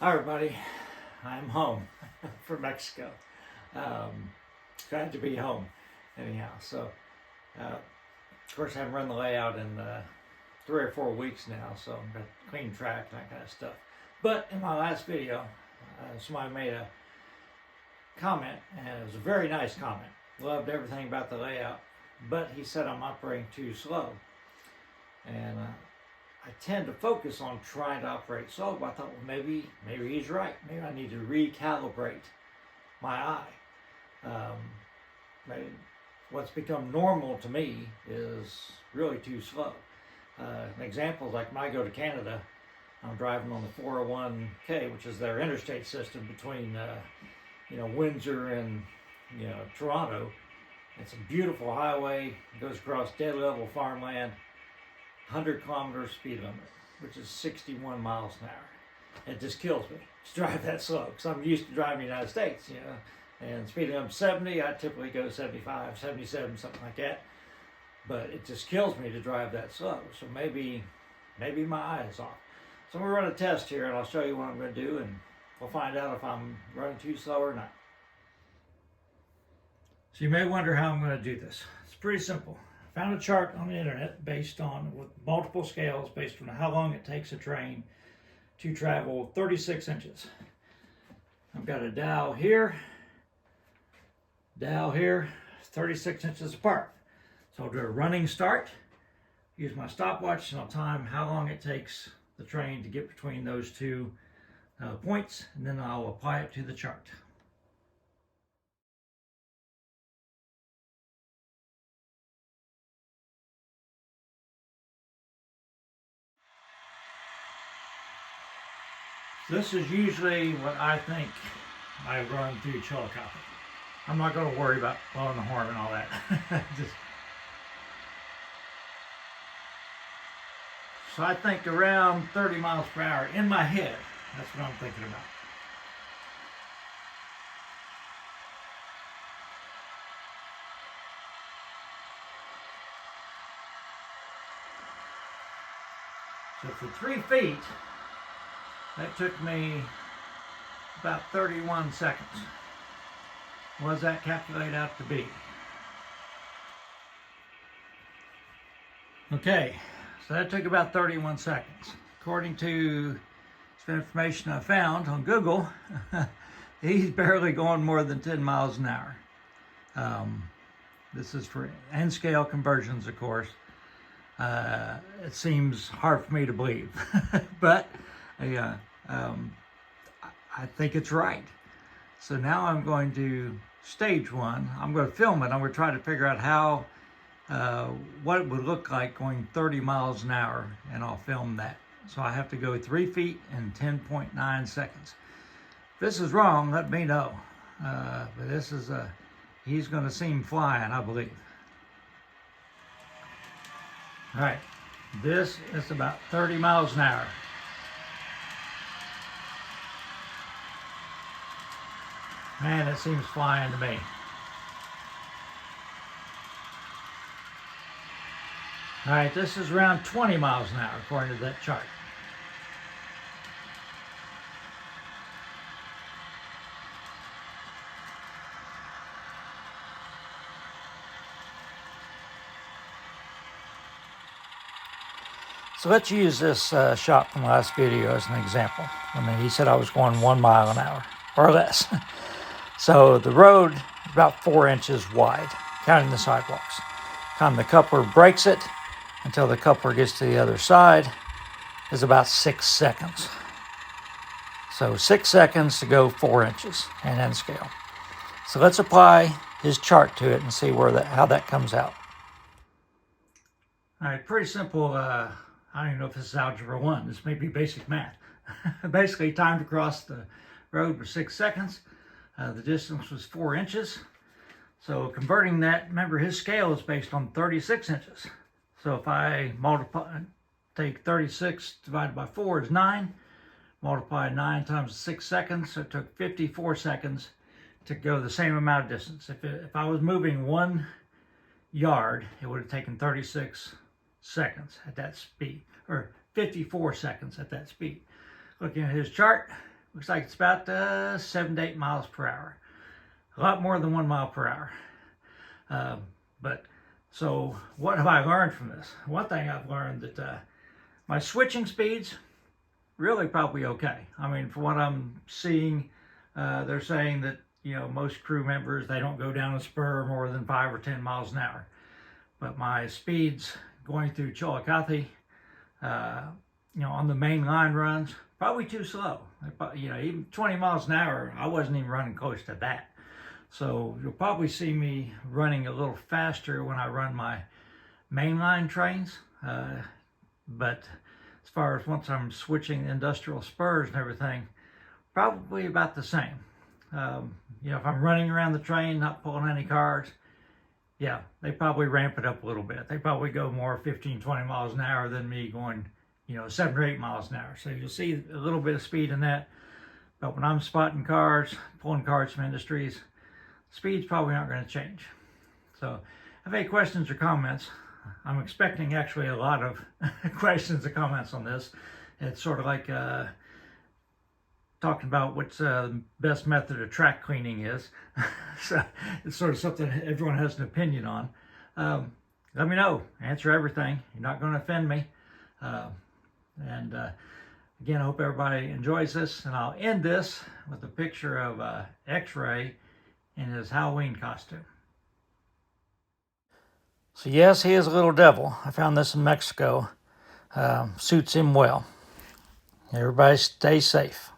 Hi everybody, I'm home from Mexico. Glad to be home anyhow. So, of course I haven't run the layout in 3 or 4 weeks now, so I've got clean track and that kind of stuff. But in my last video, somebody made a comment, and it was a very nice comment. Loved everything about the layout, but he said I'm operating too slow. And I tend to focus on trying to operate slow, but I thought, well, maybe he's right. Maybe I need to recalibrate my eye. What's become normal to me is really too slow. An example is like when I go to Canada, I'm driving on the 401K, which is their interstate system between Windsor and Toronto. It's a beautiful highway. It goes across dead level farmland. 100-kilometer speed limit, which is 61 miles an hour. It just kills me to drive that slow because I'm used to driving in the United States, and speed limit 70, I typically go 75, 77, something like that. But it just kills me to drive that slow. So maybe my eye is off. So I'm going to run a test here, and I'll show you what I'm going to do, and we'll find out if I'm running too slow or not. So you may wonder how I'm going to do this. It's pretty simple. Found a chart on the internet based on, with multiple scales, based on how long it takes a train to travel 36 inches. I've got a dial here, 36 inches apart. So I'll do a running start, use my stopwatch, and I'll time how long it takes the train to get between those two points, and then I'll apply it to the chart. This is usually what I think I run through Chillicothe. I'm not going to worry about blowing the horn and all that. So I think around 30 miles per hour in my head. That's what I'm thinking about. So for 3 feet, that took me about 31 seconds. What does that calculate out to be? Okay, so that took about 31 seconds. According to some information I found on Google, he's barely going more than 10 miles an hour. This is for N-scale conversions, of course. It seems hard for me to believe, but I think it's right. So now I'm going to stage one. I'm going to film it. I'm going to try to figure out how, what it would look like going 30 miles an hour, and I'll film that. So I have to go 3 feet in 10.9 seconds. If this is wrong, let me know. But this is he's going to seem flying, I believe. All right, this is about 30 miles an hour. Man, it seems flying to me. All right, this is around 20 miles an hour according to that chart. So let's use this shot from the last video as an example. He said I was going 1 mile an hour or less. So the road is about 4 inches wide, counting the sidewalks. Time the coupler breaks it until the coupler gets to the other side is about 6 seconds. So 6 seconds to go 4 inches in N scale. So let's apply his chart to it and see how that comes out. All right, pretty simple. I don't even know if this is Algebra 1. This may be basic math. Basically, time to cross the road was 6 seconds. The distance was 4 inches. So converting that, remember his scale is based on 36 inches. So if I take 36 divided by 4 is 9. Multiply 9 times 6 seconds, so it took 54 seconds to go the same amount of distance. If I was moving 1 yard, it would have taken 36 seconds at that speed, or 54 seconds at that speed. Looking at his chart, looks like it's about 7 to 8 miles per hour. A lot more than 1 mile per hour. But so what have I learned from this? One thing I've learned that my switching speeds really probably okay. I mean, for what I'm seeing, they're saying that, you know, most crew members, they don't go down a spur more than 5 or 10 miles an hour. But my speeds going through Chillicothe, you know, on the main line runs, probably too slow. You know, even 20 miles an hour, I wasn't even running close to that. So you'll probably see me running a little faster when I run my mainline trains. But as far as once I'm switching industrial spurs and everything, probably about the same. You know, if I'm running around the train, not pulling any cars, yeah, they probably ramp it up a little bit. They probably go more 15, 20 miles an hour than me going, you know, 7 or 8 miles an hour. So you'll see a little bit of speed in that. But when I'm spotting cars, pulling cars from industries, speeds probably aren't going to change. So if you have any questions or comments, I'm expecting actually a lot of questions and comments on this. It's sort of like talking about what's the best method of track cleaning is. So it's sort of something everyone has an opinion on. Let me know. Answer everything. You're not going to offend me. Again, I hope everybody enjoys this. And I'll end this with a picture of X-Ray in his Halloween costume. So yes, he is a little devil. I found this in Mexico. Suits him well. Everybody stay safe.